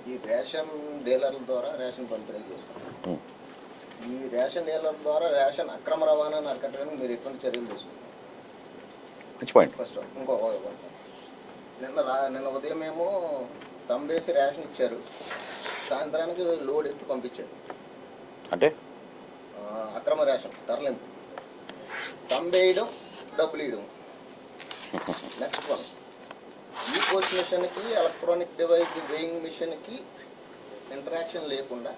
ఈ రేషన్ డీలర్ల ద్వారా రేషన్ పంపిణీ చేస్తారు. ఈ రేషన్ డీలర్ల ద్వారా రేషన్ అక్రమ రవాణాను అరికట్టడానికి మీరు ఎటువంటి చర్యలు తీసుకుంటారు? మంచి పాయింట్. ఫస్ట్ ఇంకో నిన్న ఉదయం ఏమో తంబేసి రేషన్ ఇచ్చారు, సాయంత్రానికి లోడ్ ఎత్తి పంపించారు. అంటే అక్రమ రేషన్ తరలింపు, తంబేయడం, డబ్బులు ఇవ్వడం. నెక్స్ట్ వన్, ఈ పోస్ట్ మిషన్కి ఎలక్ట్రానిక్ డివైస్ వెయింగ్ మిషన్కి ఇంటరాక్షన్ లేకుండా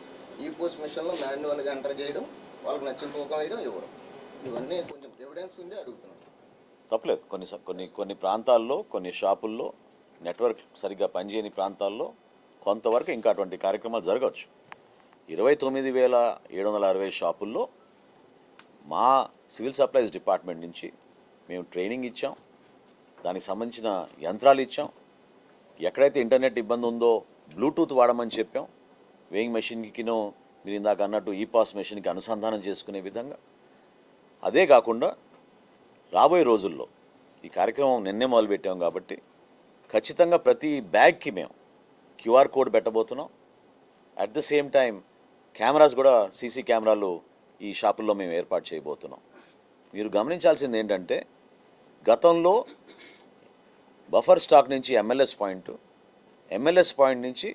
ఈ పోస్ట్ మిషన్లో మాన్యువల్గా ఎంటర్ చేయడం, వాళ్ళకి నచ్చిన తూకం వేయడం, ఇవ్వడం. ఇవన్నీ కొంచెం ఎవిడెన్స్ ఉండి అడుగుతున్నాం. తప్పలేదు. కొన్ని ప్రాంతాల్లో, కొన్ని షాపుల్లో నెట్వర్క్ సరిగ్గా పనిచేయని ప్రాంతాల్లో కొంతవరకు ఇంకా అటువంటి కార్యక్రమాలు జరగవచ్చు. 29,760 షాపుల్లో మా సివిల్ సప్లైస్ డిపార్ట్మెంట్ నుంచి మేము ట్రైనింగ్ ఇచ్చాం, దానికి సంబంధించిన యంత్రాలు ఇచ్చాం. ఎక్కడైతే ఇంటర్నెట్ ఇబ్బంది ఉందో బ్లూటూత్ వాడమని చెప్పాం. వేయింగ్ మెషిన్కినో మీరు ఇందాక అన్నట్టు ఈపాస్ మెషిన్కి అనుసంధానం చేసుకునే విధంగా. అదే కాకుండా రాబోయే రోజుల్లో ఈ కార్యక్రమం నిన్నే మొదలుపెట్టాం కాబట్టి ఖచ్చితంగా ప్రతి బ్యాగ్కి మేము క్యూఆర్ కోడ్ పెట్టబోతున్నాం. At the same time cameras కూడా, సీసీ కెమెరాలు ఈ షాపుల్లో మేము ఏర్పాటు చేయబోతున్నాం. మీరు గమనించాల్సింది ఏంటంటే, గతంలో బఫర్ స్టాక్ నుంచి ఎంఎల్ఎస్ పాయింట్ నుంచి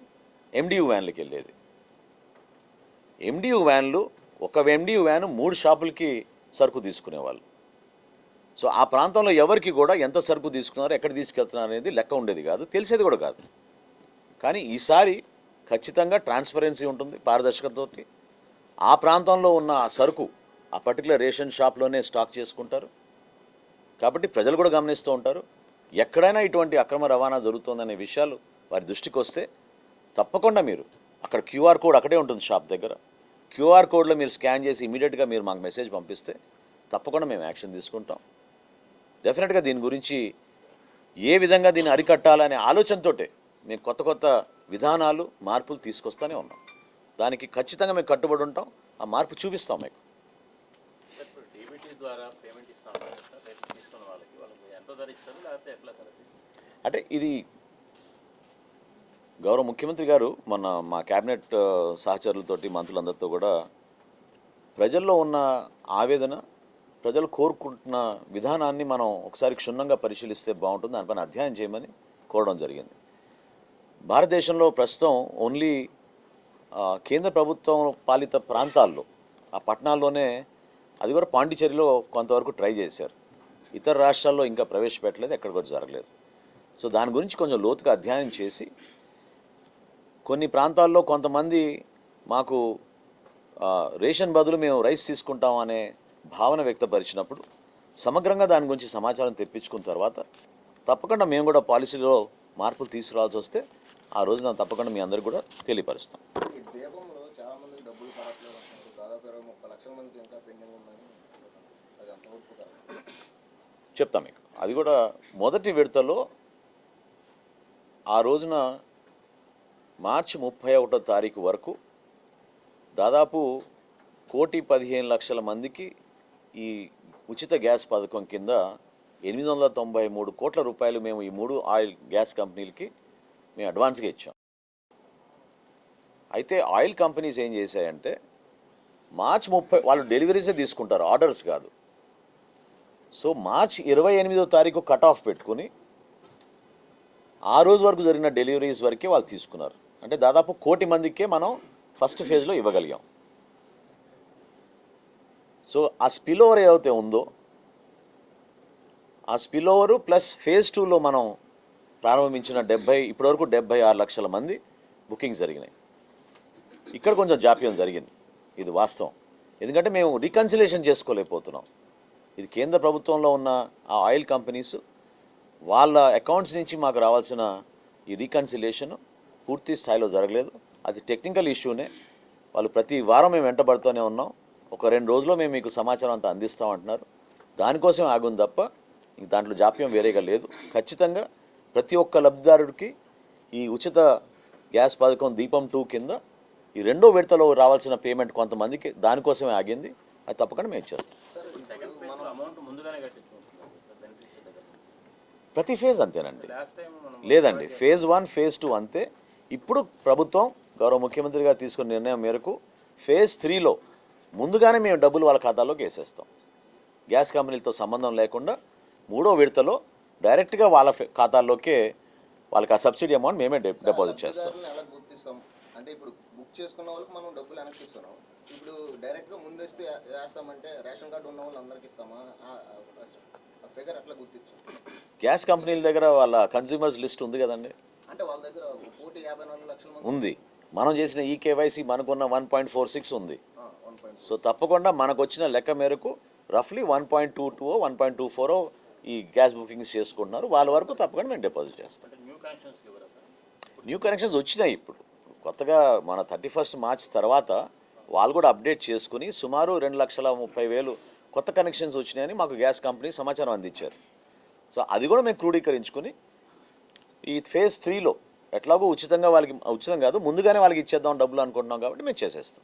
ఎండియు వ్యాన్లకి వెళ్ళేది. ఎండియు వ్యాన్లు, ఒక ఎండియు వ్యాను 3 షాపులకి సరుకు తీసుకునేవాళ్ళు. సో ఆ ప్రాంతంలో ఎవరికి కూడా ఎంత సరుకు తీసుకున్నారో, ఎక్కడ తీసుకెళ్తున్నారు అనేది లెక్క ఉండేది కాదు, తెలిసేది కూడా కాదు. కానీ ఈసారి ఖచ్చితంగా ట్రాన్స్పరెన్సీ ఉంటుంది, పారదర్శకతతో. ఆ ప్రాంతంలో ఉన్న ఆ సరుకు ఆ పర్టికులర్ రేషన్ షాప్లోనే స్టాక్ చేసుకుంటారు. కాబట్టి ప్రజలు కూడా గమనిస్తూ ఉంటారు. ఎక్కడైనా ఇటువంటి అక్రమ రవాణా జరుగుతుందనే విషయాలు వారి దృష్టికి వస్తే తప్పకుండా మీరు అక్కడ క్యూఆర్ కోడ్ అక్కడే ఉంటుంది షాప్ దగ్గర. క్యూఆర్ కోడ్లో మీరు స్కాన్ చేసి ఇమీడియట్గా మీరు మాకు మెసేజ్ పంపిస్తే తప్పకుండా మేము యాక్షన్ తీసుకుంటాం. డెఫినెట్గా దీని గురించి ఏ విధంగా దీన్ని అరికట్టాలనే ఆలోచనతోటే మేము కొత్త విధానాలు, మార్పులు తీసుకొస్తూనే ఉన్నాం. దానికి ఖచ్చితంగా మేము కట్టుబడి ఉంటాం. ఆ మార్పు చూపిస్తాం మీకు. అంటే ఇది గౌరవ ముఖ్యమంత్రి గారు మొన్న మా క్యాబినెట్ సహచరులతోటి, మంత్రులందరితో కూడా ప్రజల్లో ఉన్న ఆవేదన, ప్రజలు కోరుకుంటున్న విధానాన్ని మనం ఒకసారి క్షుణ్ణంగా పరిశీలిస్తే బాగుంటుంది. దానిపైన అధ్యయనం చేయమని కోరడం జరిగింది. భారతదేశంలో ప్రస్తుతం ఓన్లీ కేంద్ర ప్రభుత్వం పాలిత ప్రాంతాల్లో, ఆ పట్టణాల్లోనే, అది కూడా పాండిచేరిలో కొంతవరకు ట్రై చేశారు. ఇతర రాష్ట్రాల్లో ఇంకా ప్రవేశపెట్టలేదు, ఎక్కడ కూడా జరగలేదు. సో దాని గురించి కొంచెం లోతుగా అధ్యయనం చేసి, కొన్ని ప్రాంతాల్లో కొంతమంది మాకు రేషన్ బదులు మేము రైస్ తీసుకుంటాం అనే భావన వ్యక్తపరిచినప్పుడు సమగ్రంగా దాని గురించి సమాచారం తెప్పించుకున్న తర్వాత తప్పకుండా మేము కూడా పాలసీలో మార్పులు తీసుకురావాల్సి వస్తే ఆ రోజున తప్పకుండా మీ అందరికీ కూడా తెలియపరుస్తాం. చెప్తాం మీకు. అది కూడా మొదటి విడతలో ఆ రోజున మార్చి 31వ తారీఖు వరకు దాదాపు 1,15,00,000 మందికి ఈ ఉచిత గ్యాస్ పథకం కింద 893 కోట్ల రూపాయలు మేము ఈ 3 ఆయిల్ గ్యాస్ కంపెనీలకి మేము అడ్వాన్స్గా ఇచ్చాం. అయితే ఆయిల్ కంపెనీస్ ఏం చేశాయంటే, మార్చి 30 వాళ్ళు డెలివరీసే తీసుకుంటారు, ఆర్డర్స్ కాదు. సో మార్చి 28వ తారీఖు కట్ ఆఫ్ పెట్టుకుని ఆ రోజు వరకు జరిగిన డెలివరీస్ వరకే వాళ్ళు తీసుకున్నారు. అంటే దాదాపు 1 కోటి మందికే మనం ఫస్ట్ ఫేజ్లో ఇవ్వగలిగాం. సో ఆ స్పిల్ ఓవర్ ఏదైతే ఉందో, ఆ స్పిల్ ఓవరు ప్లస్ ఫేజ్ 2లో మనం ప్రారంభించిన ఇప్పటివరకు 76 లక్షల మంది బుకింగ్స్ జరిగినాయి. ఇక్కడ కొంచెం జాప్యం జరిగింది, ఇది వాస్తవం. ఎందుకంటే మేము రీకన్సిలేషన్ చేసుకోలేకపోతున్నాం. ఇది కేంద్ర ప్రభుత్వంలో ఉన్న ఆ ఆయిల్ కంపెనీస్ వాళ్ళ అకౌంట్స్ నుంచి మాకు రావాల్సిన ఈ రీకన్సిలేషన్ పూర్తి స్థాయిలో జరగలేదు. అది టెక్నికల్ ఇష్యూనే. వాళ్ళు ప్రతి వారం మేము వెంటబడుతూనే ఉన్నాం. ఒక 2 రోజుల్లో మేము మీకు సమాచారం అంతా అందిస్తామంటున్నారు. దానికోసం ఆగుంది తప్ప ఇంక దాంట్లో జాప్యం వేరేగా లేదు. ఖచ్చితంగా ప్రతి ఒక్క లబ్ధిదారుడికి ఈ ఉచిత గ్యాస్ పథకం దీపం 2 కింద ఈ 2వ విడతలో రావాల్సిన పేమెంట్ కొంతమందికి దానికోసమే ఆగింది. అది తప్పకుండా మేము ఇచ్చేస్తాం. ప్రతి ఫేజ్ అంతేనండి. లేదండి, ఫేజ్ 1 ఫేజ్ 2 అంతే. ఇప్పుడు ప్రభుత్వం గౌరవ ముఖ్యమంత్రి గారు తీసుకున్న నిర్ణయం మేరకు ఫేజ్ 3లో ముందుగానే మేము డబ్బులు వాళ్ళ ఖాతాలోకి వేసేస్తాం. గ్యాస్ కంపెనీలతో సంబంధం లేకుండా 3వ విడతలో డైరెక్ట్గా వాళ్ళ ఖాతాల్లోకే వాళ్ళకి ఆ సబ్సిడీ అమౌంట్ మేమే డిపాజిట్ చేస్తాం. లబ్ధిదారులను ఎలా గుర్తిస్తాం అంటే ఇప్పుడు బుక్ చేసుకున్న వాళ్ళకి మనం డబ్బులు వెనక్కి ఇస్తున్నాం. ఇప్పుడు డైరెక్ట్గా ముందేస్తే వేస్తామంటే రేషన్ కార్డు ఉన్న వాళ్ళు అందరికి ఇస్తామా? ఆ ఫిగర్ ఎట్లా గుర్తించాం? గ్యాస్ కంపెనీల దగ్గర వాళ్ళ కన్జ్యూమర్స్ లిస్ట్ ఉంది కదండి, అంటే వాళ్ళ దగ్గర 1,54,00,000 మంది ఉంది. మనం చేసిన ఈ కేవైసీ మనకున్న 1.46 ఉంది. 1.2. సో తప్పకుండా మనకు వచ్చిన లెక్క మేరకు రఫ్లీ 1.22 1.24 ఈ గ్యాస్ బుకింగ్స్ చేసుకుంటున్నారు. వాళ్ళ వరకు తప్పకుండా మేము డిపాజిట్ చేస్తాం. న్యూ కనెక్షన్స్ వచ్చినాయి ఇప్పుడు కొత్తగా మన 31 మార్చ్ తర్వాత వాళ్ళు కూడా అప్డేట్ చేసుకుని సుమారు 2,30,000 కొత్త కనెక్షన్స్ వచ్చినాయని మాకు గ్యాస్ కంపెనీ సమాచారం అందించారు. సో అది కూడా మేము క్రోడీకరించుకుని ఈ ఫేజ్ 3లో ఎట్లాగో ఉచితంగా వాళ్ళకి, ఉచితం కాదు ముందుగానే వాళ్ళకి ఇచ్చేద్దాం డబ్బులు అనుకుంటున్నాం కాబట్టి మేము చేసేస్తాం.